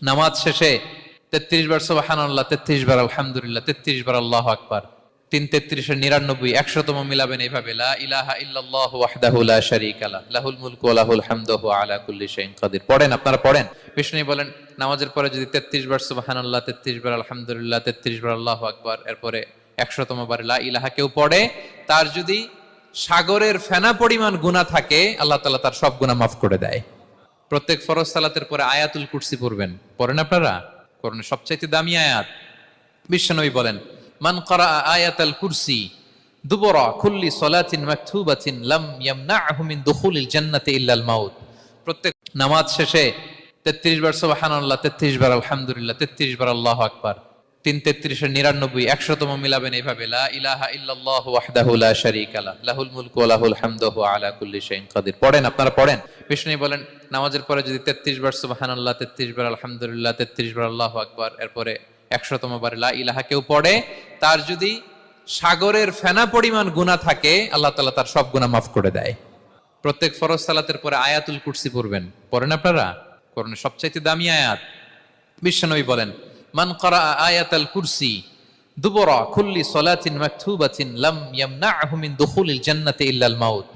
নামাজ শেষে 33 বার সুবহানাল্লাহ, 33 বার আলহামদুলিল্লাহ, 33 বার আল্লাহু আকবার, 3 33 99 100তম মিলাবেন এইভাবে লা ইলাহা ইল্লাল্লাহু ওয়াহদাহু লা শারীকা লাহু লাহুল মুলকু ওয়া লাহুল হামদু ওয়া আলা কুল্লি শাইইন কাদির। পড়েন, আপনারা পড়েন। বিষ্ণু বলেন নামাজের পরে যদি 33 বার সুবহানাল্লাহ, 33 বার আলহামদুলিল্লাহ, 33 বার আল্লাহু আকবার, এরপরে 100তম বার লা ইলাহা কেউ পড়ে, তার যদি সাগরের ফেনা পরিমাণ গুনাহ থাকে আল্লাহ তাআলা তার সব গুনাহ মাফ করে দেয়। প্রত্যেক ফরজ সালাতের পরে আয়াতুল কুরসি পড়বেন। পড়েন আপনারা? কোরআনের সবচাইতে দামি আয়াত। বিশ্বনবী বলেন মান ক্বারা আয়াতাল কুরসি দুবরা কুল্লি সালাতিন মাকতুবাতিন লাম ইয়ামনাহু মিন দুখুলিল জান্নাতি ইল্লাল মাউত। প্রত্যেক নামাজ শেষে 33 বার সুবহানাল্লাহ, 33 বার আলহামদুলিল্লাহ, 33 বার আল্লাহু আকবার, 3 33 99 100তম মিলাবেন এইভাবে লা ইলাহা ইল্লাল্লাহু ওয়াহদাহু লা শারীকা লাহু লাহুল মুলকু ওয়া লাহুল হামদু ওয়া আলা কুল্লি শাইইন কাদির। পড়েন, আপনারা পড়েন। বিষ্ণু বলেন নামাজের পরে যদি 33 বার সুবহানাল্লাহ, 33 বার আলহামদুলিল্লাহ, 33 বার আল্লাহু আকবার, এরপরে 100তম বার লা ইলাহা কেউ পড়ে, তার যদি সাগরের ফেনা পরিমাণ গুনাহ থাকে আল্লাহ তাআলা তার সব গুনাহ মাফ করে দেয়। প্রত্যেক ফরজ সালাতের পরে আয়াতুল কুরসি পড়বেন। পড়েন আপনারা? কোরআনের সবচাইতে দামি আয়াত। বিশ্বনবী বলেন মান ক্বারা আয়াতাল কুরসি দুবরা কুল্লি সালাতিন মাকতুবাতিন লাম ইয়ামনাহু মিন দুখুলিল জান্নাতি ইল্লাল মাউত।